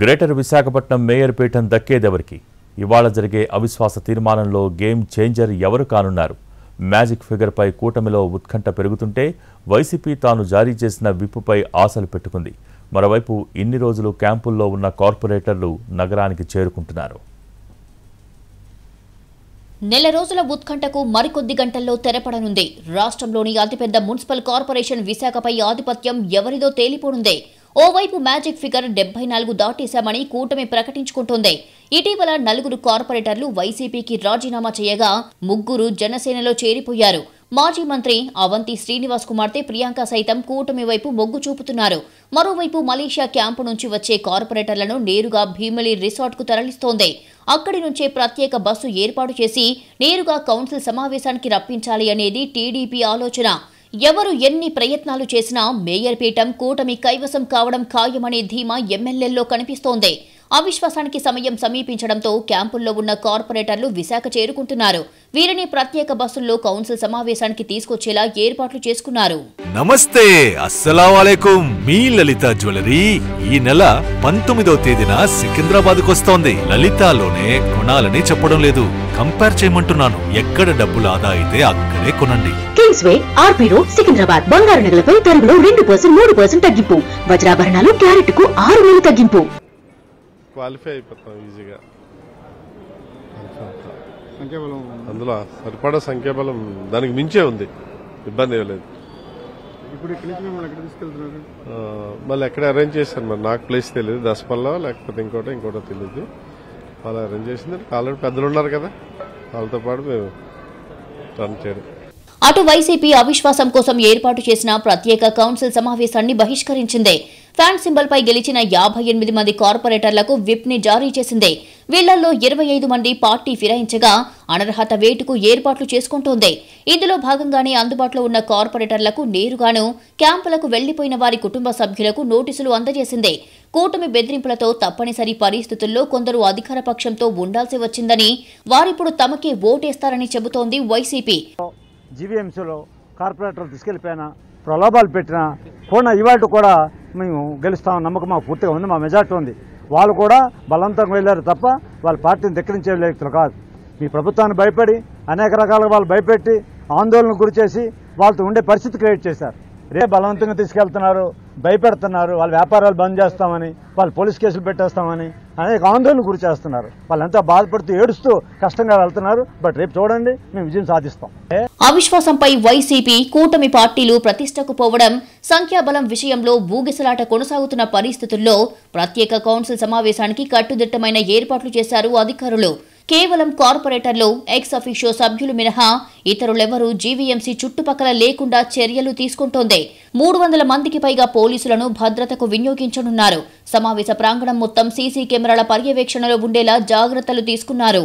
Greater Visakhapatnam mayor పీఠం దక్కేదెవరికి? ఇవాళ జరిగే అవిశ్వాస తీర్మానంలో గేమ్ చేంజర్ ఎవరు కానున్నారు? మ్యాజిక్ ఫిగర్పై కూటమిలో ఉత్కంఠ పెరుగుతుంటే వైసీపీ తాను జారీ చేసిన విప్పుపై ఆశలు పెట్టుకుంది. మరోవైపు ఇన్ని రోజులు క్యాంపుల్లో ఉన్న కార్పొరేటర్లు నగరానికి చేరుకుంటున్నారు. నెల రోజుల ఉత్కంఠకు మరికొద్ది గంటల్లో తెరపడనుంది. రాష్ట్రంలోని అతిపెద్ద మున్సిపల్ కార్పొరేషన్ విశాఖపై ఆధిపత్యం ఎవరిదో తేలిపోనుంది. ఓవైపు మ్యాజిక్ ఫిగర్ 74 దాటేశామని కూటమి ప్రకటించుకుంటోంది. ఇటీవల 4 కార్పొరేటర్లు వైసీపీకి రాజీనామా చేయగా 3 జనసేనలో చేరిపోయారు. మాజీ మంత్రి అవంతి శ్రీనివాస్ కుమార్తె ప్రియాంక సైతం కూటమి వైపు మొగ్గు చూపుతున్నారు. మరోవైపు మలేషియా క్యాంపు నుంచి వచ్చే కార్పొరేటర్లను నేరుగా భీమిలి రిసార్ట్కు తరలిస్తోంది. అక్కడి నుంచే ప్రత్యేక బస్సు ఏర్పాటు చేసి నేరుగా కౌన్సిల్ సమావేశానికి రప్పించాలి అనేది టీడీపీ ఆలోచన. ఎవరు ఎన్ని ప్రయత్నాలు చేసినా మేయర్ పీఠం కూటమి కైవసం కావడం ఖాయమనే ధీమా ఎమ్మెల్యేల్లో కనిపిస్తోంది. అవిశ్వాసానికి సమయం సమీపించడంతో క్యాంపుల్లో ఉన్న కార్పొరేటర్లు విశాఖ చేరుకుంటున్నారు. వీరిని ప్రత్యేక బస్సుల్లో కౌన్సిల్ సమావేశానికి తీసుకొచ్చేలా ఏర్పాట్లు చేసుకున్నారు. నమస్తే, అస్సలాముఅలైకుం. మీ లలిత జ్యువెలరీ ఈ నెల 19వ తేదీన సికింద్రాబాద్ కొస్తోంది. లలితాలోనే కొనాలని చెప్పడం లేదు, కంపేర్ చేయమంటున్నాను. ఎక్కడ డబ్బులు ఆదా అయితే అక్కడే కొనండి. Kingsway RP road Secunderabad. బంగారు నగలపై తరుగులో 2% 3% తగ్గింపు. వజ్రాభరణాలు క్యారెట్ కు 6,000 తగ్గింపు. క్వాలిఫై అయిపోతాం ఈజీగా. సంఖ్యాబలం అందులో సరిపడా సంఖ్యాబలం దానికి మించే ఉంది, ఇబ్బంది ఏం లేదు. ఇప్పుడు ఇక్కడి నుంచి మిమ్మల్ని ఎక్కడ తీసుకెళ్తున్నారు? మళ్ళీ ఎక్కడ అరేంజ్ చేశారు, మరి నాకు ప్లేస్ తెలియదు. దసపల్లో లేకపోతే ఇంకోటో తెలియదు. వాళ్ళు అరేంజ్ చేసింది. ఆల్రెడీ పెద్దలు ఉన్నారు కదా, వాళ్ళతో పాటు మేము రన్ చేయడం. అటు వైసీపీ అవిశ్వాసం కోసం ఏర్పాటు చేసిన ప్రత్యేక కౌన్సిల్ సమావేశాన్ని బహిష్కరించింది. ఫ్యాన్ సింబల్ పై గెలిచిన 58 మంది కార్పొరేటర్లకు విప్ ని జారీ చేసింది. వీళ్లలో 25 మంది పార్టీ ఫిరాయించగా అనర్హత వేటుకు ఏర్పాట్లు చేసుకుంటోంది. ఇందులో భాగంగానే అందుబాటులో ఉన్న కార్పొరేటర్లకు నేరుగాను క్యాంపులకు వెళ్లిపోయిన వారి కుటుంబ సభ్యులకు నోటీసులు అందజేసింది. కూటమి బెదిరింపులతో తప్పనిసరి పరిస్థితుల్లో కొందరు అధికార పక్షంతో ఉండాల్సి వచ్చిందని, వారిప్పుడు తమకే ఓటేస్తారని చెబుతోంది వైసీపీ. జీవీఎంసీలో కార్పొరేటర్లు తీసుకెళ్లిపోయినా, ప్రలోభాలు పెట్టినా కూడా ఇవాళ కూడా మేము గెలుస్తామని నమ్మకం మాకు పూర్తిగా ఉంది. మా మెజార్టీ ఉంది. వాళ్ళు కూడా బలవంతంగా వెళ్ళారు తప్ప వాళ్ళ పార్టీని ధిక్కరించే వ్యక్తులు కాదు. మీ ప్రభుత్వాన్ని భయపడి అనేక రకాలుగా వాళ్ళు భయపెట్టి ఆందోళనకు గురి చేసి వాళ్ళతో ఉండే పరిస్థితి క్రియేట్ చేశారు. రే బలవంతంగా తీసుకెళ్తున్నారు, భయపెడుతున్నారు. వాళ్ళ వ్యాపారాలు బంద్ చేస్తామని, వాళ్ళు పోలీస్ కేసులు పెట్టేస్తామని అనేక ఆందోళనకు గురి చేస్తున్నారు. వాళ్ళు ఎంతో బాధపడుతూ ఏడుస్తూ కష్టంగా వెళ్తున్నారు. బట్ రేపు చూడండి, మేము విజయం సాధిస్తాం. అవిశ్వాసంపై వైసీపీ కూటమి పార్టీలు ప్రతిష్టకు పోవడం, సంఖ్యాబలం విషయంలో ఊగిసలాట కొనసాగుతున్న పరిస్థితుల్లో ప్రత్యేక కౌన్సిల్ సమావేశానికి కట్టుదిట్టమైన ఏర్పాట్లు చేశారు అధికారులు. కేవలం కార్పొరేటర్లు, ఎక్స్ అఫీషియో సభ్యులు మినహా ఇతరులెవరూ జీవీఎంసీ చుట్టుపక్కల లేకుండా చర్యలు తీసుకుంటోంది. 300 మందికి పైగా పోలీసులను భద్రతకు వినియోగించనున్నారు. సమావేశ ప్రాంగణం మొత్తం సీసీ కెమెరాల పర్యవేక్షణలో ఉండేలా జాగ్రత్తలు తీసుకున్నారు.